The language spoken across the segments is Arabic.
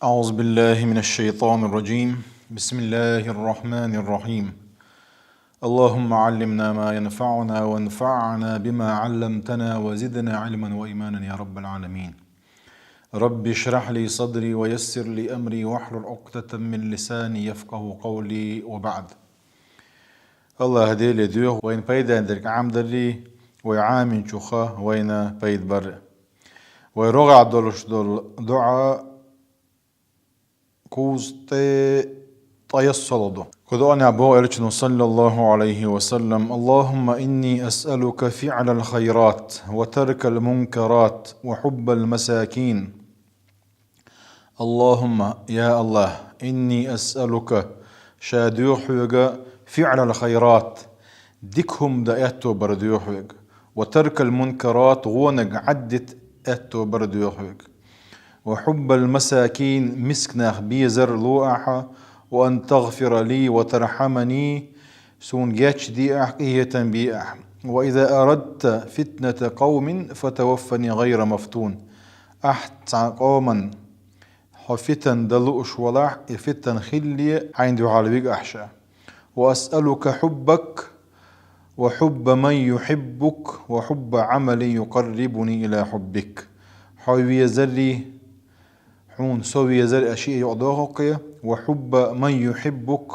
أعوذ بالله من الشيطان الرجيم. بسم الله الرحمن الرحيم. اللهم علمنا ما ينفعنا وانفعنا بما علمتنا وزدنا علما وإيمانا يا رب العالمين. رب اشرح لي صدري ويسر لي أمري واحلل عقدة من لساني يفقه قولي وبعد. الله هدي لي ديوه وين بيدا درك عام دري ويعامن شوخه وين بيد بر ويرغع دولش دول دعاء كوز طيصلده كدواني أبو إلشن صلى الله عليه وسلم. اللهم إني أسألك فعل الخيرات وترك المنكرات وحب المساكين. اللهم يا الله إني أسألك شاديوحيق فعل الخيرات ديكهم دأتو برديوحيق وترك المنكرات غونق عدت أتو برديوحيق وحب المساكين مسكناخ بيزر لوأحا وأن تغفر لي وترحمني سون جاتش دي أحقية بيأح. وإذا أردت فتنة قوم فتوفني غير مفتون. أحت قوما حفتن دلوش ولاح فتن خلي عند عالبيق أحشا. وأسألك حبك وحب من يحبك وحب عمل يقربني إلى حبك. حوي زري حون سوي زر أشياء يعضوها وحب من يحبك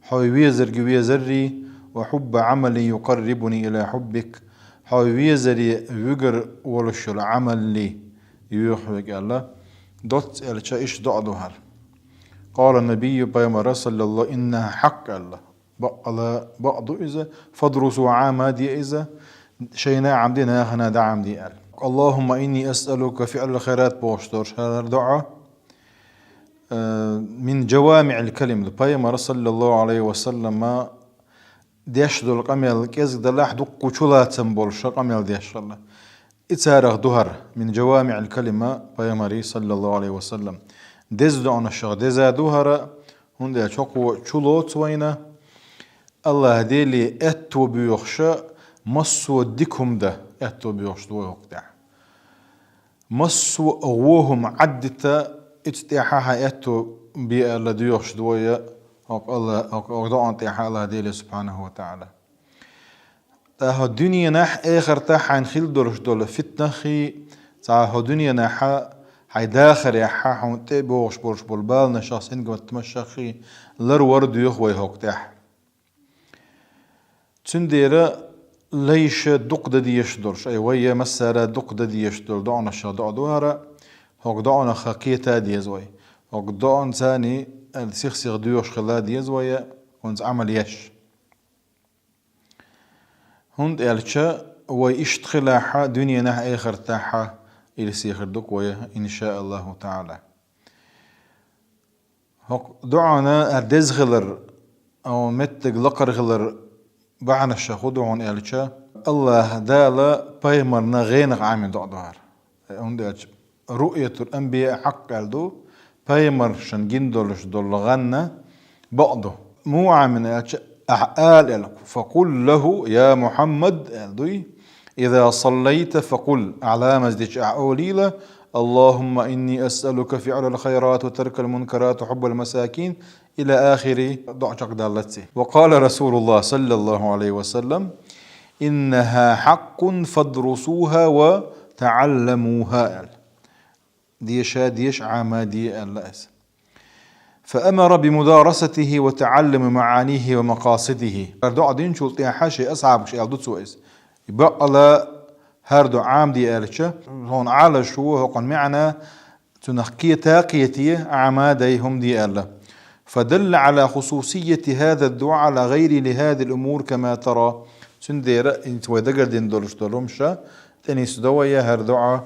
حوي زر زري وحب عمل يقربني إلى حبك. حوي زري وقر ولش العمل لي يحبك الله دوت الشيء دعوها. قال النبي بيما صلى الله إنها حق الله بعض إذا فدرسوا عام دي إذا شينا عمدنا هنا دعم دي قال. اللهم إني أسألك فعل الخيرات بوشتور هذا دعاء من جوامع الكلم البيما صلى الله عليه وسلم ما ديشدل قميل كيز دلاح دق وشلات سنبول قميل ديش الله اتسارغ دهر من جوامع الكلمة بيما صلى الله عليه وسلم ديز دعنا الشغ ديزا دهر هندي شقو شلوت وينا الله ديلي اتو بيخشى مصو ديكم ده اتو بيخشى دوه مصو أغوهم عدتا اتتاحها اتو بي الله ديوش دوية الله أقدان تيحا الله ديلي سبحانه وتعالى. تاها الدنيا نح آخر تاحا نخيل دولش دول فتنخي تاها الدنيا نحا هاي داخل يحا حون تيبوش بولش بولبالنا شخص انقم تمشخي لر ورد يخوي هوك تاح تنديرا ليش دقدة ديش دولش أي ويا مسارة دقدة ديش دول دعنا شا دعدوهرا هوك دعنا خاكيتا ديزوي هوك دعنا ثاني السيخ ديوش خلا ديزوي هونز عمل يش هند الشا ويشتخلاحا دنيا نح آخر تاحا إلى سيخر دقوية إن شاء الله تعالى. هوك دعنا الدزغلر أو متق لقرغلر بعنا الشاخدون الشا الله دالا بايمرنا غينق عامل دعدوهر هند رؤية الأنبياء حق الدو بايمر شنجندولش دول غنى بعضه مو عامل أحقال فقل له يا محمد الدوي إذا صليت فقل على مزدج أعوليلة اللهم إني أسألك فعل الخيرات وترك المنكرات وحب المساكين إلى آخر دعشق دالتي. وقال رسول الله صلى الله عليه وسلم إنها حق فادرسوها وتعلموها ديش عامادي اللأس. فأمر بمدارسته وتعلم معانيه ومقاصده. دعا دين شلطي حاشي أصعب شيء يلدو سويس يبقى الله هردو عام دي ألشة هون على شو هون معنا تنخكية تاقيتي عماديهم دي ألا. فدل على خصوصية هذا الدعاء على غير لهذه الأمور كما ترى سندير انت ودقر دين دولش دولمشا تاني سدوية هردعا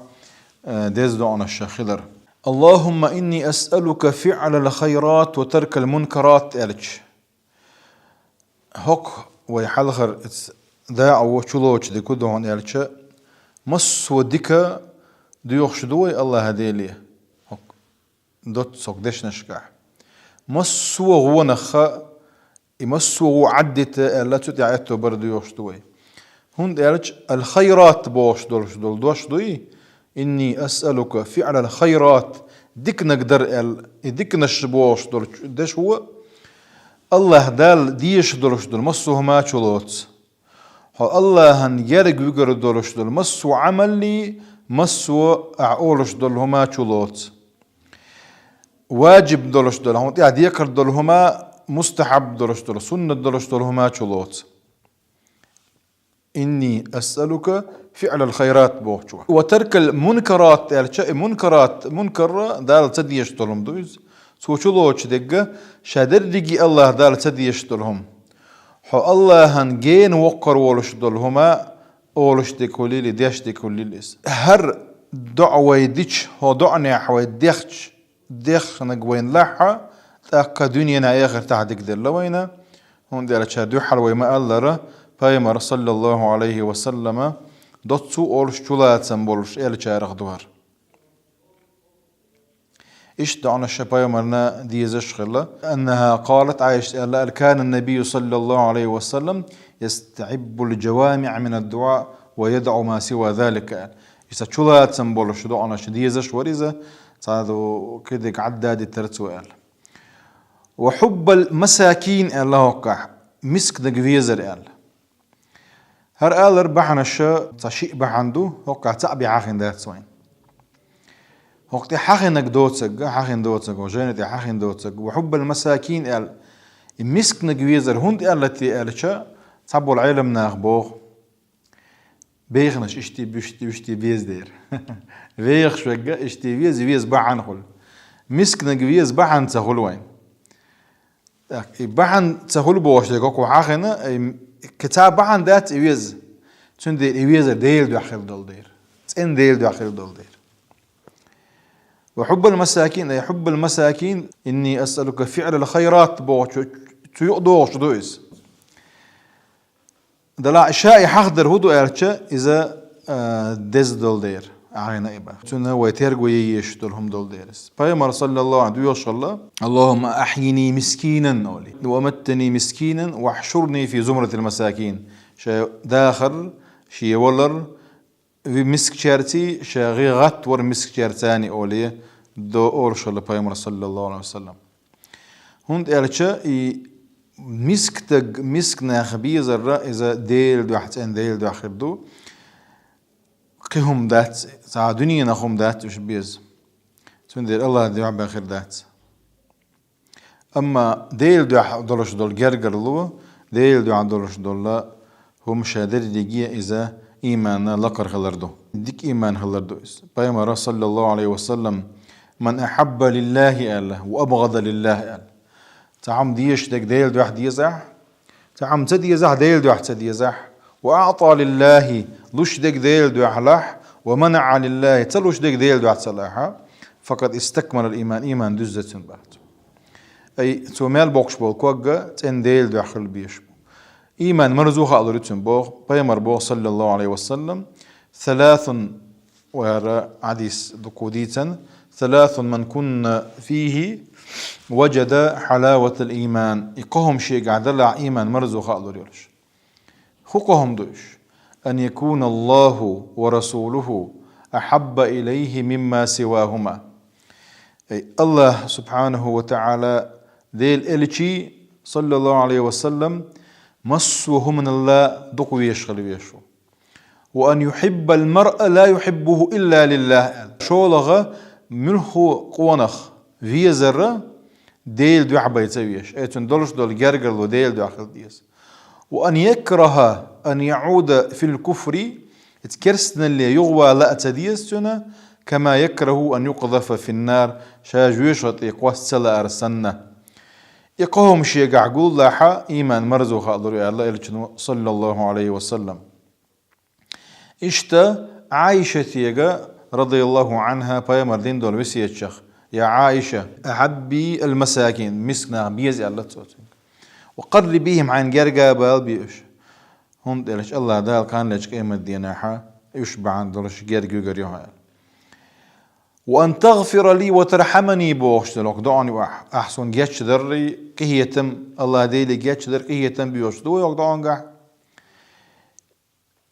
ديز دعنا الشاخلر. اللهم إني أسألك فعل الخيرات وترك المنكرات ألش هوك ويحلخر داع وشلوش دي كدهون ألش مس وديكا ديوخش دوي الله هديليه هوك دوت سوك ديش نشكح مس وغونخا مس وعدت لا تتعيتو برديوخش دوي هون ألش الخيرات بوش دولش دول دوش دوي إني أسألك فعل الخيرات ديك نقدر ديك نشبوش دول دش هو الله دال ديش دولش دول مصو ما شلوت الله هن يرق ويقر دولش دول مصو عملي مصو أعولش دول هما شلوت واجب دولش دول هم يعني يكر دول هما مستحب دولش دول سنة دولش دول هما شلوت إني أسألك فعل الخيرات بوحشوا وترك المنكرات يعني منكر دال تديش دولهم دوز سو شلوش دقة شادر دقي الله دال تديش دولهم حو الله هن جين وقر ولش دولهما أولش دكوليلي ديش دكوليليس هر دعوة ديش هو دعني حوي ديخ نقوين لحا تاكا دنيا آخر تحدك دل لوينا هون دي على حلوي ما ألرا بايمر صلى الله عليه وسلم دوتسو أولش جلات سنبولش إيل شارخ دوار إيش دعنا الشبايمرنا ديزش خلا أنها قالت عائشة كان النبي صلى الله عليه وسلم يستعب الجوامع من الدعاء ويدعو ما سوى ذلك إذا جلات سنبولش دعنا شديزش وريزة هذا كده عداد الترتوال وحب المساكين الله وقع مسك دقفيزر قال هر قال بحنا الشا تشيء بحندو وقع تعبي عاخن دات سوين وقت حاخنك دوتسك وجانتي حاخن دوتسك وحب المساكين قال مسك دقفيزر هند قال التي قال شا تعبوا العالم ناخبوه بيخنش اشتي بيز دير بيخ شوقة اشتي بيز بحن خل مسكنا بيز بحن تخل وين بحن تخل بوش دقوق وحاخنا كتاب بحن دات بيز تون دير بيز ديل داخل دول دير تن ديل داخل دول دير وحب المساكين أي حب المساكين إني أسألك فعل الخيرات بوش تيقضوش دويس دلا شاي حخدر هدو ارچا إذا دز دول دير عينا إبا تنا ويترجو ييش دولهم دول ديرس بايمر صلى الله عليه وسلم اللهم أحيني مسكينا أولي وأمتني مسكينا واحشرني في زمرة المساكين شا داخل شي ولر في مسك شارتي شا غيغت ور مسك شارتاني أولي دو أورش الله بايمر صلى الله عليه وسلم هند ارچا مسك ناخبيز الرا إذا ديل دو حتى ديل دو آخر دو قهم دات ساعدني نخم دات وش بيز سندير الله دي عم آخر دات أما ديل دو دولش دول جرجر لو ديل دو عن دولش دول هم شادر دقيقة إذا إيمان لقر خلردو ديك إيمان خلردو بايمر صلى الله عليه وسلم من أحب لله الله وأبغض لله الله تعم ديش دك ديل دو واحد يزح تعم تدي يزح ديل دو واحد تدي يزح وأعطى لله لش دك ديل دو حلح ومنع لله تلوش دك ديل دو واحد صلاحة فقد استكمل الإيمان إيمان دزة بعد أي تومال بوكش بول كوجا تن ديل دو آخر بيش إيمان مرزوخ أدريتن بوخ بيمر بوخ صلى الله عليه وسلم ثلاث وهذا حديث دكوديتا ثلاث من كنا فيه وجد حلاوة الإيمان إقهم شيء قاعد لع إيمان مرزو خالد يرش خقهم دوش أن يكون الله ورسوله أحب إليه مما سواهما أي الله سبحانه وتعالى ذيل إلشي صلى الله عليه وسلم مصوه من الله دقو يشغل بيشو وأن يحب المرء لا يحبه إلا لله شولغ منه قونخ في ذرة ديل دو حبا يتسويش ايتون دولش دول جرجر دو ديل دو اخر ديس وأن يكره أن يعود في الكفر اتكرسن اللي يغوى لا تديستنا كما يكره أن يقذف في النار شاجويشت يقوس سلا أرسلنا يقوم شيء قعقول لاحا إيمان مرزو خاضر يا الله صلى الله عليه وسلم اشتا عائشة يقى رضي الله عنها بايمر دين دول وسيت شخ يا عائشة أحبي المساكين مسكنا بيزي الله توتين وقربيهم عن جرجا بالبيش هم دلش الله دال كان لك قيمة ديناحا يشبع عن دلش جرجا جريها وأن تغفر لي وترحمني بوش دلوك دعني أحسن جاتش دري كهيتم الله ديلي جاتش در كهيتم بيوش دو يوك دعون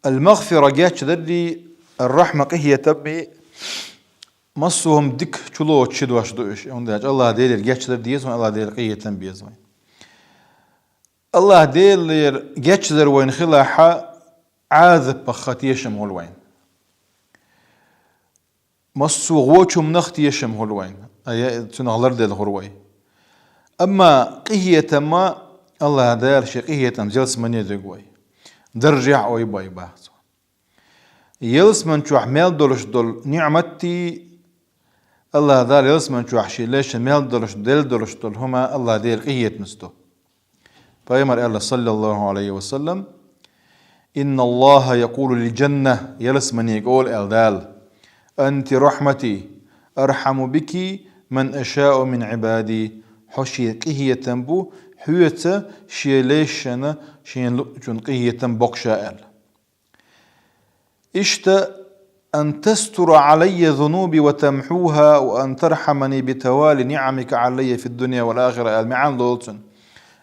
المغفرة جاتش دري الرحمة كهيتم مصوهم ديك چلو تشدواش دوش انداج الله دير geçler diyesin Allah دير قيتن بيزوين الله دير geçler وين خلاحة عاذب بخاتيشم هولوين مصو غوچم نختيشم هولوين اي تنغلر ديل هولوين اما قية ما الله دير شي قية جلس من يدقوي درجع اوي باي باحث يلس من شو حمل دولش دول نعمتي الله دار يلس من شو حشي ليش ميل دولش دول هما الله دير قية نستو فيمر الله صلى الله عليه وسلم إن الله يقول للجنة يلس من يقول الدال أنت رحمتي أرحم بك من أشاء من عبادي حشي قية تنبو حيوة شي ليشنا شي لؤجن قية بقشاء اشت أن تستر علي ذنوبي وتمحوها وأن ترحمني بتوالي نعمك علي في الدنيا والآخرة المعان دولتن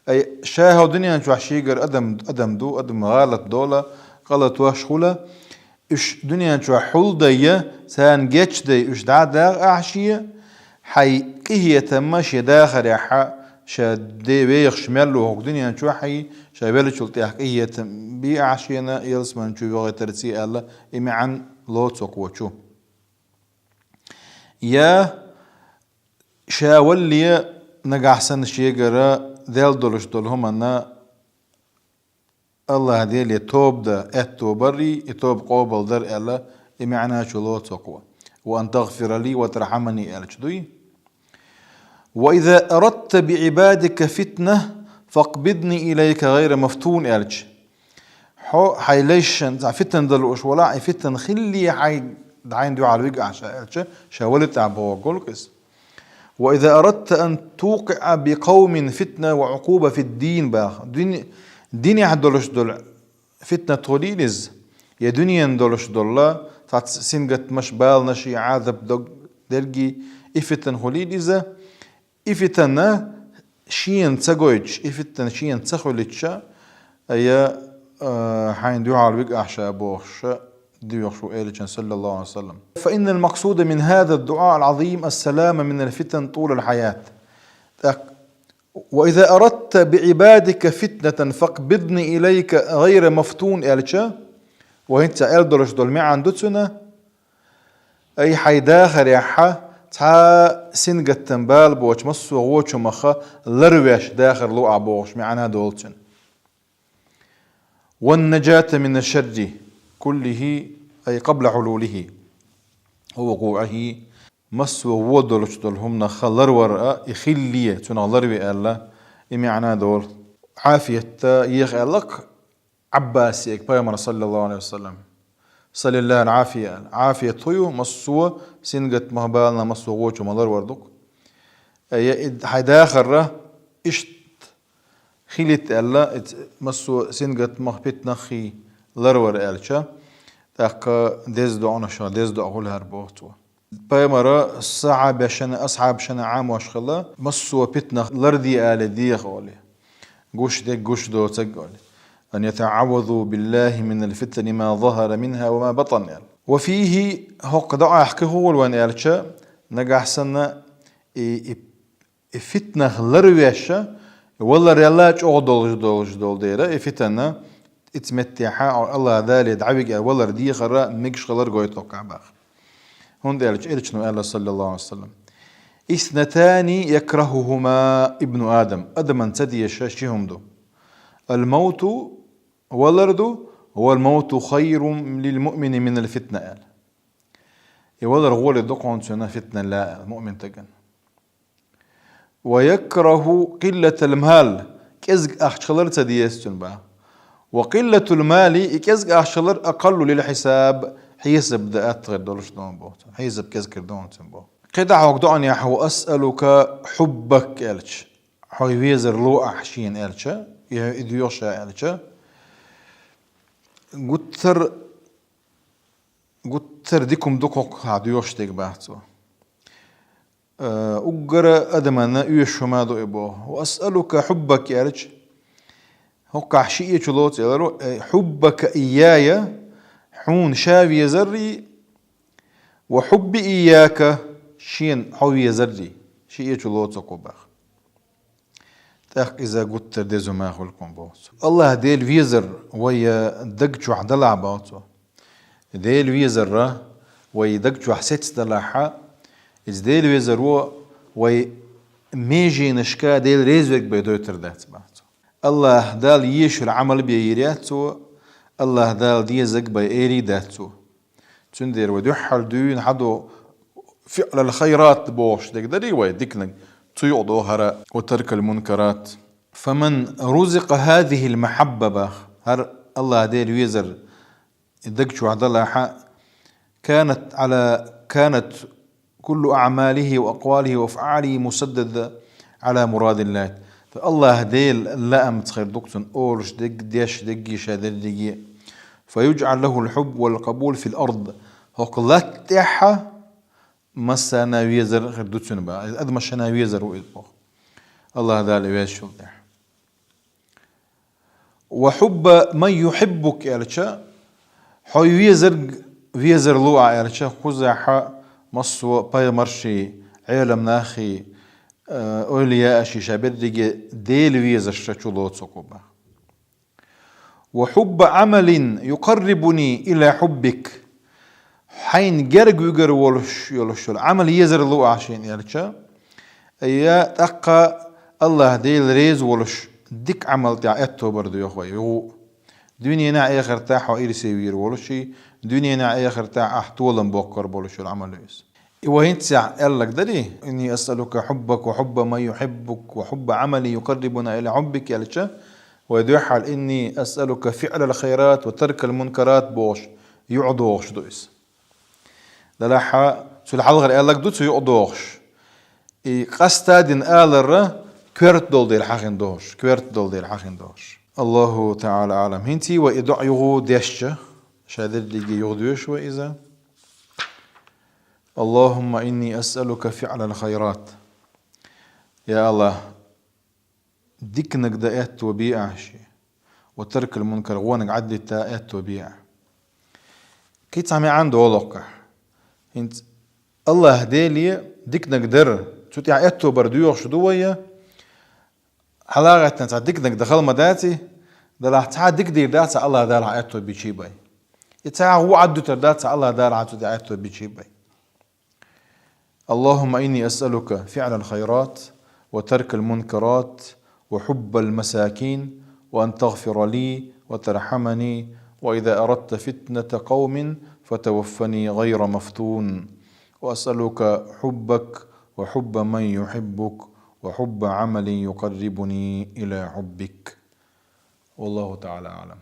أي شاهو دنيا نشوح شيقر أدم غالط دولة غلط واشخولة إش دنيا نشوح حول دي سان جيتش دي إش داغ أحشية حي قهية تماشي داخل يحا شا دي بيخ شمالو هوك دنيا نشوح حي شا بيلي شلطي قهية بي أحشينا يلسما نشوح وغي ترسي ألا إمعان لوتسوك وشو يا شاولي نقع سن شيقرا ذيل دولش دولهم أنا الله ديل يتوب دا اتو بري يتوب قوبل در ألا إمعنا شو لوتسوك وأن تغفر لي وترحمني ألا شدوي وإذا أردت بعبادك فتنة فاقبضني إليك غير مفتون ألج حي ليش فتن دلوش ولا فتن خلي حي دعين دو على الوجع شاولت عبوا قولكس وإذا أردت أن توقع بقوم فتنة وعقوبة في الدين باخ ديني حدولش دول فتنة توليلز يا دنيا دولش دولا تاع سنجت مش بال نشي عذب دوغ درجي إفتن هوليلزة إفتن شين تسجوج إفتن شين تسخولتشا أي حين دعاء الوجع شابوش ديوخشو إيلجن صلى الله عليه وسلم فإن المقصود من هذا الدعاء العظيم السلامة من الفتن طول الحياة وإذا أردت بعبادك فتنة فاقبضني إليك غير مفتون إيلجا وإنت إلدرش دول معان دوتسنا أي حي داخل يحا تا سنجة تنبال بوش مصو غوش مخا لرويش داخل لو عبوش معنا دولتن والنجاة من الشر كله أي قبل حلوله ووقوعه مسو ودولش دولهم نخلر ورقة يخليه تنغلر الله إمعنا دول عافية يخلق عباسيك بيامر صلى الله عليه وسلم صلى الله العافية عافية طيو مسو سنجت مهبالنا مسو غوش ومضر وردك حداخر اشت خيلت الله مسو سنجت مهبت نخي لرور ألشا تاك دزدو عنشا دزدو أقول هربوتوا بيمرة صعب شن أصعب شن عام واشخلا مسوا بيتنا لردي آل دي خالي جوش دك جوش دو تقول أن يتعوذوا بالله من الفتن ما ظهر منها وما بطن يعني. وفيه هق دعاء حكي هو الوان ألشا نجح سنة فتنة لرويشة ولا ريالاج أغدول جدول ديرة فتنة اتمتعها الله ذالي دعوك ولا ردي خرا ميكش خلر قويتوك عباخ هون ديالج إلشنو الله صلى الله عليه وسلم اثنتان يكرههما ابن آدم أدما تدي شاشهم دو الموت ولردو هو الموت خير للمؤمن من الفتنة قال يولر غول دقون سنة فتنة لا المؤمن تجن ويكره قلة المال كزق أخشلر تدي يستن بقى وقلة المال إكزق أحشلر أقل للحساب حيسب دقات غير دولش دون بوت حيسب كزكر دون تنبو قدع وقدعني يا حو أسألك حبك إلش حو يويزر لو أحشين إلش يديوشا إلش قتر ديكم دوكوك هاديوش تيك بحثو أقرأ أدمنا يوشو ما دو إبو وأسألك حبك إلش هوكا حشية شلوت يلرو حبك إياي حون شاوي زري وحب إياك شين حوي زري شيء يجلوت قباخ تاخ إذا قلت ديزو ما خلكم بوس الله ديل فيزر ويا دقجو عدلع باوتو ديل فيزر وي دقجو حسيت دلعها إز ديل فيزر وي ميجي نشكا ديل ريزوك بيدوتر دات باوتو الله دال يشر عمل بيرياتو الله دال ديزك بيري داتو تندير ودحل دون حدو فعل الخيرات بوش ديك دري وي ديكنك تيوضو هرا وترك المنكرات فمن رزق هذه المحبة هر الله دير ويزر دقشو عدلا كانت كل أعماله وأقواله وأفعاله مسددة على مراد الله فالله ديل لأم تخير دكتون أولش دق ديش دقي شادر دقي فيجعل له الحب والقبول في الأرض هقلت تحا مسانا ويزر غير دوتسون با ادم شنا ويزر ويزبو الله هذا اللي شو وحب من يحبك يالشا حي ويزر لوع يالشا خزح مصو باي مرشي علم ناخي اولياء شي شابد ديل ويزر شچلوت سوكوبا وحب عمل يقربني الى حبك حين جرج ويجر ولش يلشل عمل يزر لو عشان يلشا يا تقى الله ديل ريز ولش ديك عمل تاع اتو برضو يا اخوي هو دنيا نا اخر تاع وير سيوير ولشي دنيا نا اخر تاع احتولن بوكر بولش العمل يس وهين تاع قال لك دري اني اسالك حبك وحب من يحبك وحب عملي يقربنا الى حبك يلشا ويدحل اني اسالك فعل الخيرات وترك المنكرات بوش يعضوش دويس دلحا سو الحلقة قال لك دوتسو يقضوش قستادين آلر كويرت دول ديل حاخين دوش الله تعالى أعلم هنتي وإدعيه ديشة شادر ديجي يغدوش وإذا اللهم إني أسألك فعل الخيرات يا الله ديك نقدأت وبيع شي وترك المنكر وانك عدي تاءت وبيع كي تعمي عنده ولقح انت الله هديلي ديك نقدر تشوتي عيتو بردويو شدوية حلاغة تنسى ديك دخل مداتي دلح تعا ديك دير داتا الله دار عيتو بيشي باي يتعا هو عدو ترداتا الله دار عيتو بيشي باي اللهم إني أسألك فعل الخيرات وترك المنكرات وحب المساكين وأن تغفر لي وترحمني وإذا أردت فتنة قوم فتوفني غير مفتون وأسألك حبك وحب من يحبك وحب عمل يقربني إلى حبك والله تعالى أعلم.